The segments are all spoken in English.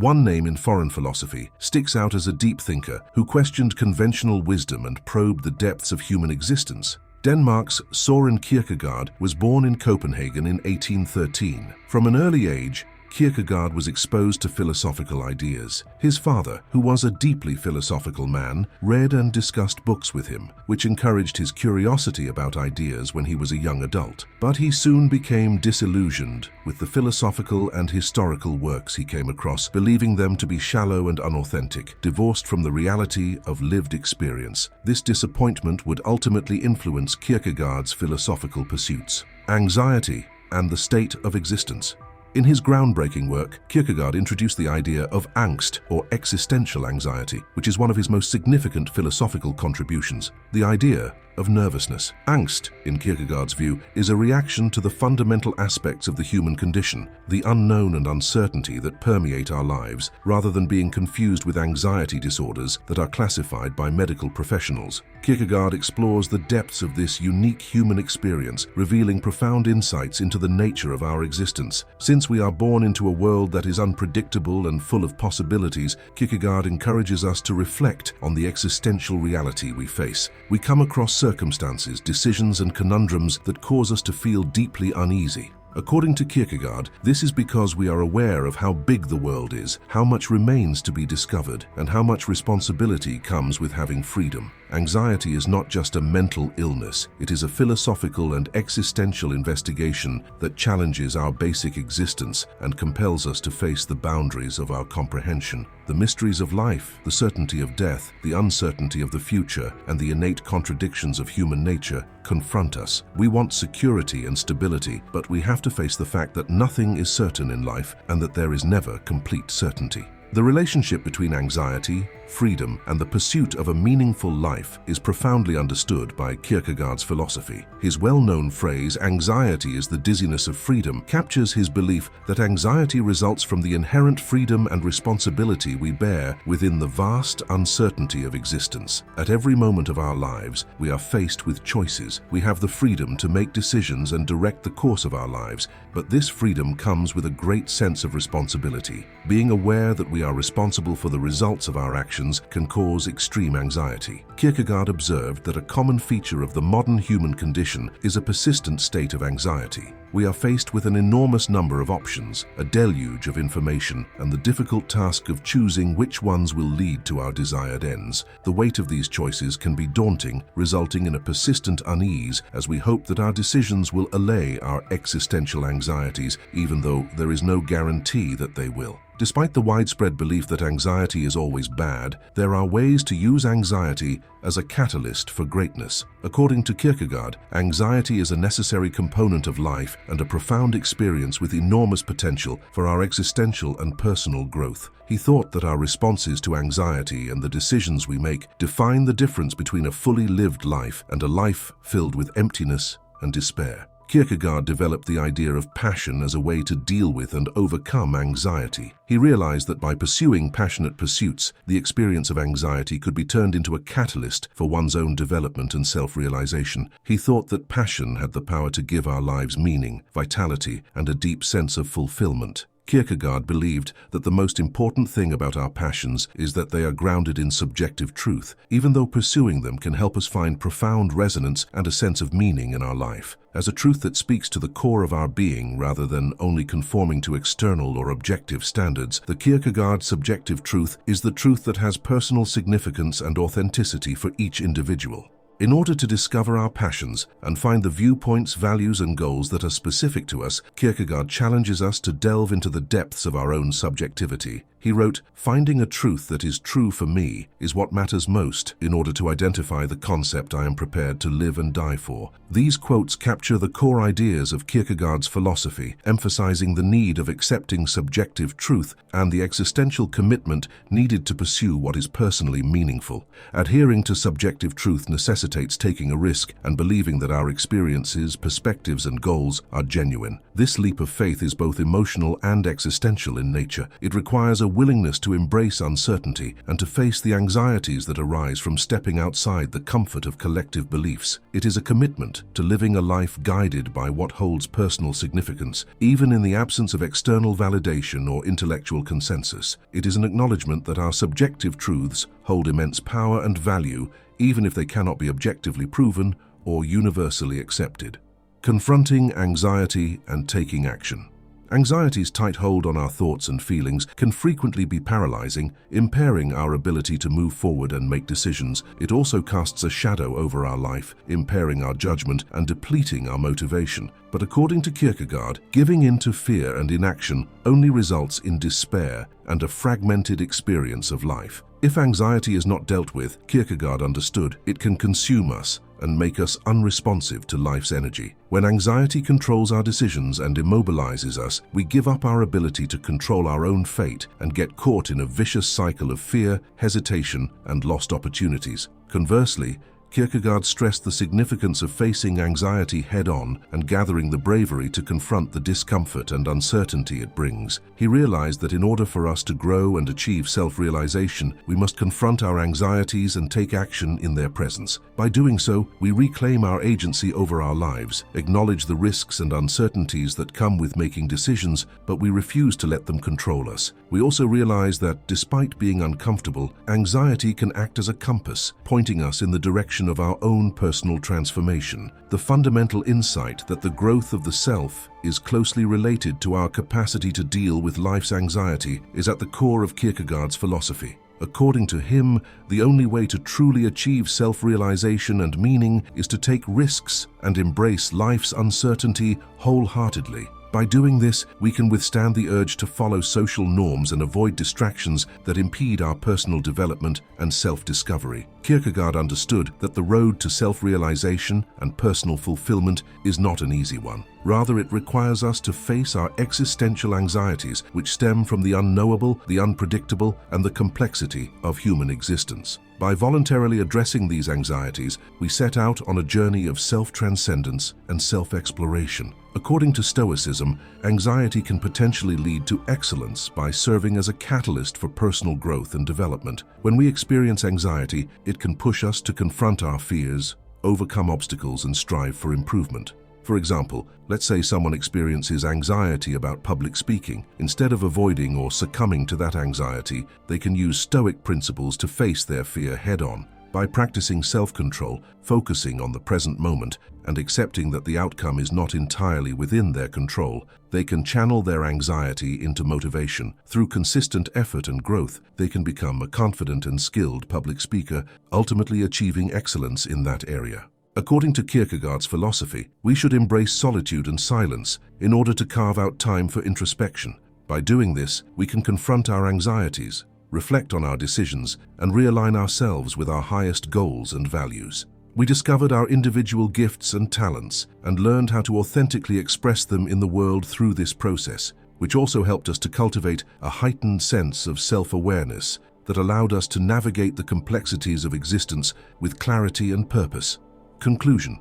One name in foreign philosophy sticks out as a deep thinker who questioned conventional wisdom and probed the depths of human existence. Denmark's Søren Kierkegaard was born in Copenhagen in 1813. From an early age, Kierkegaard was exposed to philosophical ideas. His father, who was a deeply philosophical man, read and discussed books with him, which encouraged his curiosity about ideas when he was a young adult. But he soon became disillusioned with the philosophical and historical works he came across, believing them to be shallow and unauthentic, divorced from the reality of lived experience. This disappointment would ultimately influence Kierkegaard's philosophical pursuits. Anxiety and the state of existence. In his groundbreaking work, Kierkegaard introduced the idea of angst, or existential anxiety, which is one of his most significant philosophical contributions. The idea of nervousness. Angst, in Kierkegaard's view, is a reaction to the fundamental aspects of the human condition, the unknown and uncertainty that permeate our lives, rather than being confused with anxiety disorders that are classified by medical professionals. Kierkegaard explores the depths of this unique human experience, revealing profound insights into the nature of our existence. Since we are born into a world that is unpredictable and full of possibilities, Kierkegaard encourages us to reflect on the existential reality we face. We come across circumstances, decisions, and conundrums that cause us to feel deeply uneasy. According to Kierkegaard, this is because we are aware of how big the world is, how much remains to be discovered, and how much responsibility comes with having freedom. Anxiety is not just a mental illness, it is a philosophical and existential investigation that challenges our basic existence and compels us to face the boundaries of our comprehension. The mysteries of life, the certainty of death, the uncertainty of the future, and the innate contradictions of human nature confront us. We want security and stability, but we have to face the fact that nothing is certain in life and that there is never complete certainty. The relationship between anxiety, freedom, and the pursuit of a meaningful life is profoundly understood by Kierkegaard's philosophy. His well-known phrase, "anxiety is the dizziness of freedom," captures his belief that anxiety results from the inherent freedom and responsibility we bear within the vast uncertainty of existence. At every moment of our lives, we are faced with choices. We have the freedom to make decisions and direct the course of our lives, but this freedom comes with a great sense of responsibility. Being aware that we are responsible for the results of our actions can cause extreme anxiety. Kierkegaard observed that a common feature of the modern human condition is a persistent state of anxiety. We are faced with an enormous number of options, a deluge of information, and the difficult task of choosing which ones will lead to our desired ends. The weight of these choices can be daunting, resulting in a persistent unease as we hope that our decisions will allay our existential anxieties, even though there is no guarantee that they will. Despite the widespread belief that anxiety is always bad, there are ways to use anxiety as a catalyst for greatness. According to Kierkegaard, anxiety is a necessary component of life and a profound experience with enormous potential for our existential and personal growth. He thought that our responses to anxiety and the decisions we make define the difference between a fully lived life and a life filled with emptiness and despair. Kierkegaard developed the idea of passion as a way to deal with and overcome anxiety. He realized that by pursuing passionate pursuits, the experience of anxiety could be turned into a catalyst for one's own development and self-realization. He thought that passion had the power to give our lives meaning, vitality, and a deep sense of fulfillment. Kierkegaard believed that the most important thing about our passions is that they are grounded in subjective truth, even though pursuing them can help us find profound resonance and a sense of meaning in our life. As a truth that speaks to the core of our being rather than only conforming to external or objective standards, the Kierkegaard subjective truth is the truth that has personal significance and authenticity for each individual. In order to discover our passions and find the viewpoints, values, and goals that are specific to us, Kierkegaard challenges us to delve into the depths of our own subjectivity. He wrote, "Finding a truth that is true for me is what matters most in order to identify the concept I am prepared to live and die for." These quotes capture the core ideas of Kierkegaard's philosophy, emphasizing the need of accepting subjective truth and the existential commitment needed to pursue what is personally meaningful. Adhering to subjective truth necessitates taking a risk and believing that our experiences, perspectives, and goals are genuine. This leap of faith is both emotional and existential in nature. It requires a willingness to embrace uncertainty and to face the anxieties that arise from stepping outside the comfort of collective beliefs. It is a commitment to living a life guided by what holds personal significance, even in the absence of external validation or intellectual consensus. It is an acknowledgement that our subjective truths hold immense power and value, even if they cannot be objectively proven or universally accepted. Confronting anxiety and taking action. Anxiety's tight hold on our thoughts and feelings can frequently be paralyzing, impairing our ability to move forward and make decisions. It also casts a shadow over our life, impairing our judgment and depleting our motivation. But according to Kierkegaard, giving in to fear and inaction only results in despair and a fragmented experience of life. If anxiety is not dealt with, Kierkegaard understood, it can consume us and make us unresponsive to life's energy. When anxiety controls our decisions and immobilizes us, we give up our ability to control our own fate and get caught in a vicious cycle of fear, hesitation, and lost opportunities. Conversely, Kierkegaard stressed the significance of facing anxiety head-on and gathering the bravery to confront the discomfort and uncertainty it brings. He realized that in order for us to grow and achieve self-realization, we must confront our anxieties and take action in their presence. By doing so, we reclaim our agency over our lives, acknowledge the risks and uncertainties that come with making decisions, but we refuse to let them control us. We also realize that, despite being uncomfortable, anxiety can act as a compass, pointing us in the direction of our own personal transformation. The fundamental insight that the growth of the self is closely related to our capacity to deal with life's anxiety is at the core of Kierkegaard's philosophy. According to him, the only way to truly achieve self-realization and meaning is to take risks and embrace life's uncertainty wholeheartedly. By doing this, we can withstand the urge to follow social norms and avoid distractions that impede our personal development and self-discovery. Kierkegaard understood that the road to self-realization and personal fulfillment is not an easy one. Rather, it requires us to face our existential anxieties, which stem from the unknowable, the unpredictable, and the complexity of human existence. By voluntarily addressing these anxieties, we set out on a journey of self-transcendence and self-exploration. According to Stoicism, anxiety can potentially lead to excellence by serving as a catalyst for personal growth and development. When we experience anxiety, it can push us to confront our fears, overcome obstacles, and strive for improvement. For example, let's say someone experiences anxiety about public speaking. Instead of avoiding or succumbing to that anxiety, they can use Stoic principles to face their fear head-on. By practicing self-control, focusing on the present moment, and accepting that the outcome is not entirely within their control, they can channel their anxiety into motivation. Through consistent effort and growth, they can become a confident and skilled public speaker, ultimately achieving excellence in that area. According to Kierkegaard's philosophy, we should embrace solitude and silence in order to carve out time for introspection. By doing this, we can confront our anxieties, reflect on our decisions, and realign ourselves with our highest goals and values. We discovered our individual gifts and talents and learned how to authentically express them in the world through this process, which also helped us to cultivate a heightened sense of self-awareness that allowed us to navigate the complexities of existence with clarity and purpose. Conclusion.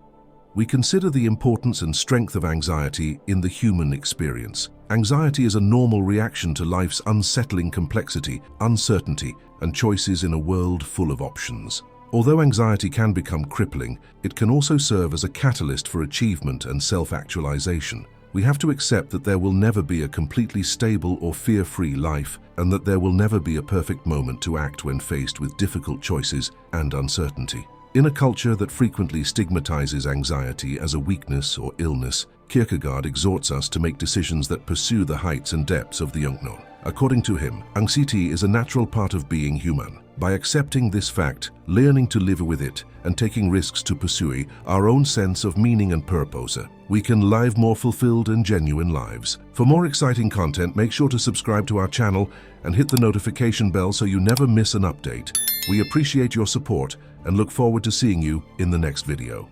We consider the importance and strength of anxiety in the human experience. Anxiety is a normal reaction to life's unsettling complexity, uncertainty, and choices in a world full of options. Although anxiety can become crippling, it can also serve as a catalyst for achievement and self-actualization. We have to accept that there will never be a completely stable or fear-free life, and that there will never be a perfect moment to act when faced with difficult choices and uncertainty. In a culture that frequently stigmatizes anxiety as a weakness or illness, Kierkegaard exhorts us to make decisions that pursue the heights and depths of the unknown. According to him, anxiety is a natural part of being human. By accepting this fact, learning to live with it, and taking risks to pursue our own sense of meaning and purpose, we can live more fulfilled and genuine lives. For more exciting content, make sure to subscribe to our channel and hit the notification bell so you never miss an update. We appreciate your support and look forward to seeing you in the next video.